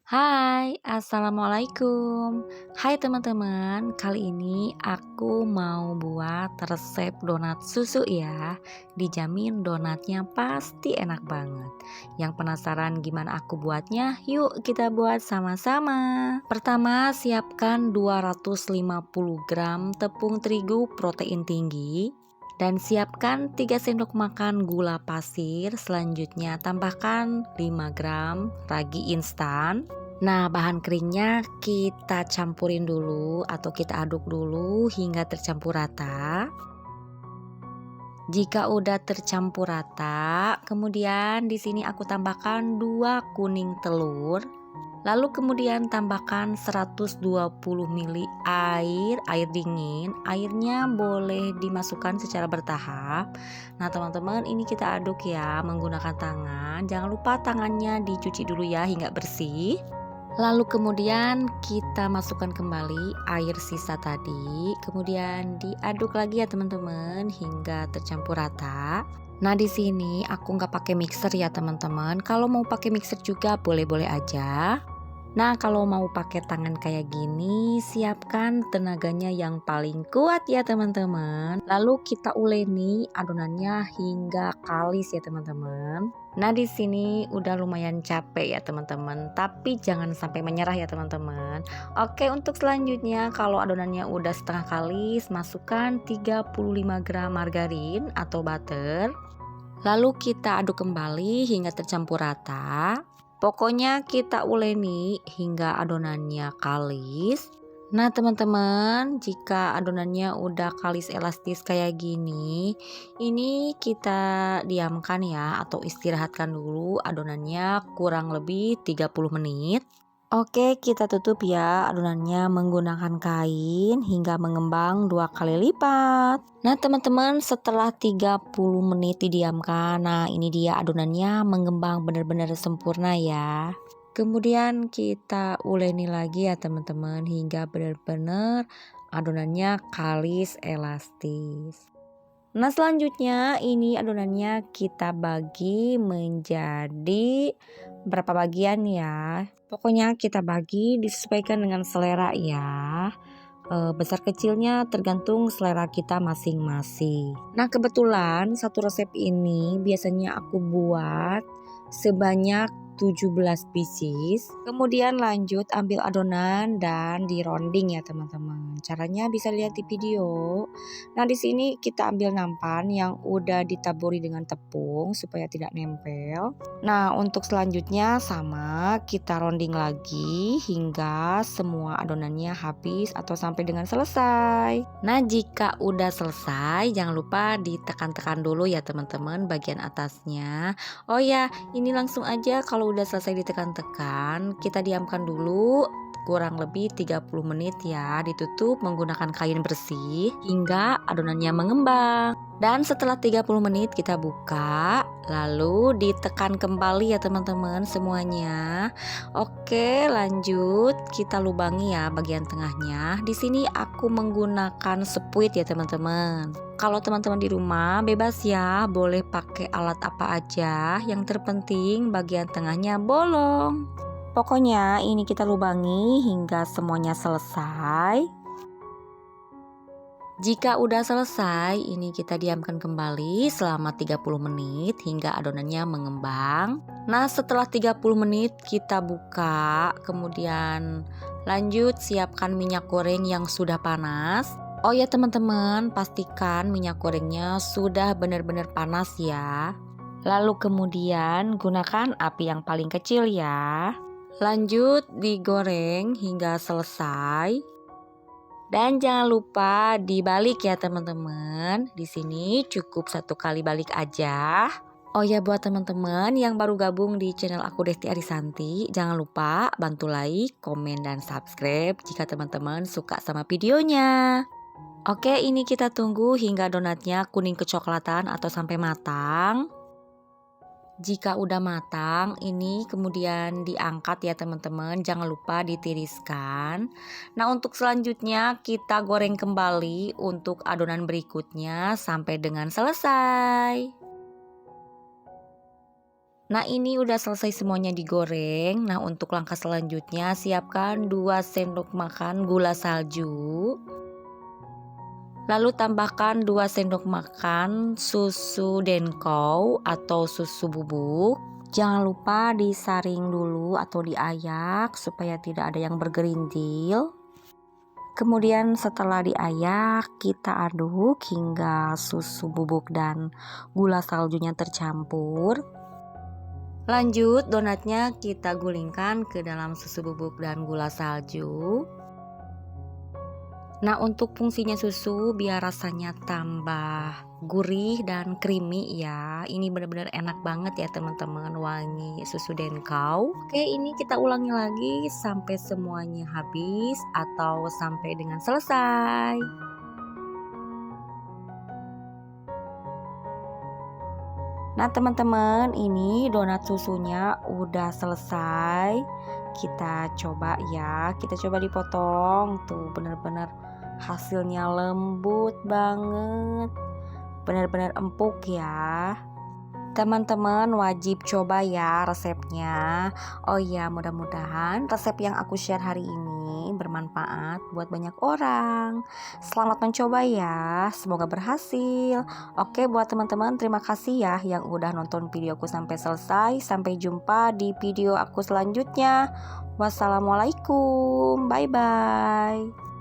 Hai, assalamualaikum. Hai teman-teman, kali ini aku mau buat resep donat susu ya. Dijamin donatnya pasti enak banget. Yang penasaran gimana aku buatnya? Yuk kita buat sama-sama. Pertama, siapkan 250 gram tepung terigu protein tinggi. Dan siapkan 3 sendok makan gula pasir. Selanjutnya tambahkan 5 gram ragi instan. Nah, bahan keringnya kita campurin dulu atau kita aduk dulu hingga tercampur rata. Jika udah tercampur rata, kemudian di sini aku tambahkan 2 kuning telur. Lalu kemudian tambahkan 120 ml air dingin. Airnya boleh dimasukkan secara bertahap. Nah, teman-teman, ini kita aduk ya menggunakan tangan. Jangan lupa tangannya dicuci dulu ya hingga bersih. Lalu kemudian kita masukkan kembali air sisa tadi, kemudian diaduk lagi ya teman-teman hingga tercampur rata. Nah, di sini aku nggak pakai mixer ya teman-teman. Kalau mau pakai mixer juga boleh-boleh aja. Nah, kalau mau pakai tangan kayak gini, siapkan tenaganya yang paling kuat ya teman-teman. Lalu kita uleni adonannya hingga kalis ya teman-teman. Nah, di sini udah lumayan capek ya teman-teman, tapi jangan sampai menyerah ya teman-teman. Oke, untuk selanjutnya kalau adonannya udah setengah kalis, masukkan 35 gram margarin atau butter. Lalu kita aduk kembali hingga tercampur rata. Pokoknya kita uleni hingga adonannya kalis. Nah teman-teman, jika adonannya udah kalis elastis kayak gini, ini kita diamkan ya atau istirahatkan dulu adonannya kurang lebih 30 menit. Oke, kita tutup ya adonannya menggunakan kain hingga mengembang 2 kali lipat. Nah teman-teman, setelah 30 menit didiamkan, nah ini dia adonannya mengembang benar-benar sempurna ya. Kemudian kita uleni lagi ya teman-teman hingga benar-benar adonannya kalis elastis. Nah selanjutnya ini adonannya kita bagi menjadi berapa bagian ya. Pokoknya kita bagi disesuaikan dengan selera ya. Besar kecilnya tergantung selera kita masing-masing. Nah kebetulan satu resep ini biasanya aku buat sebanyak 17 pieces. Kemudian lanjut ambil adonan dan dironding ya teman-teman. Caranya bisa lihat di video. Nah di sini kita ambil nampan yang udah ditaburi dengan tepung supaya tidak nempel. Nah untuk selanjutnya sama kita ronding lagi hingga semua adonannya habis atau sampai dengan selesai. Nah jika udah selesai jangan lupa ditekan-tekan dulu ya teman-teman bagian atasnya. Oh ya, ini langsung aja kalau udah selesai ditekan-tekan, kita diamkan dulu kurang lebih 30 menit ya, ditutup menggunakan kain bersih hingga adonannya mengembang. Dan setelah 30 menit kita buka, lalu ditekan kembali ya teman-teman semuanya. Oke, lanjut kita lubangi ya bagian tengahnya. Di sini aku menggunakan sepuit ya teman-teman. Kalau teman-teman di rumah bebas ya, boleh pakai alat apa aja. Yang terpenting bagian tengahnya bolong. Pokoknya ini kita lubangi hingga semuanya selesai. Jika udah selesai, ini kita diamkan kembali selama 30 menit hingga adonannya mengembang. Nah, setelah 30 menit kita buka, kemudian lanjut siapkan minyak goreng yang sudah panas. Oh ya teman-teman, pastikan minyak gorengnya sudah benar-benar panas ya. Lalu kemudian gunakan api yang paling kecil ya. Lanjut digoreng hingga selesai. Dan jangan lupa dibalik ya teman-teman. Di sini cukup 1 kali balik aja. Oh ya buat teman-teman yang baru gabung di channel aku Desti Arisanti, jangan lupa bantu like, komen, dan subscribe jika teman-teman suka sama videonya. Oke, ini kita tunggu hingga donatnya kuning kecoklatan atau sampai matang. Jika udah matang, ini kemudian diangkat ya teman-teman, jangan lupa ditiriskan. Nah untuk selanjutnya kita goreng kembali untuk adonan berikutnya sampai dengan selesai. Nah, ini udah selesai semuanya digoreng. Nah, untuk langkah selanjutnya siapkan 2 sendok makan gula salju. Lalu tambahkan 2 sendok makan susu denkou atau susu bubuk. Jangan lupa disaring dulu atau diayak supaya tidak ada yang bergerindil. Kemudian setelah diayak, kita aduk hingga susu bubuk dan gula saljunya tercampur. Lanjut, donatnya kita gulingkan ke dalam susu bubuk dan gula salju. Nah, untuk fungsinya susu biar rasanya tambah gurih dan creamy ya. Ini benar-benar enak banget ya teman-teman, wangi susu denkau. Oke, ini kita ulangi lagi sampai semuanya habis atau sampai dengan selesai. Nah, teman-teman, ini donat susunya udah selesai. Kita coba ya, kita coba dipotong. Tuh, benar-benar hasilnya lembut banget. Benar-benar empuk ya. Teman-teman wajib coba ya resepnya. Oh iya, mudah-mudahan resep yang aku share hari ini bermanfaat buat banyak orang. Selamat mencoba ya, semoga berhasil. Oke, buat teman-teman terima kasih ya yang udah nonton videoku sampai selesai. Sampai jumpa di video aku selanjutnya. Wassalamualaikum, bye-bye.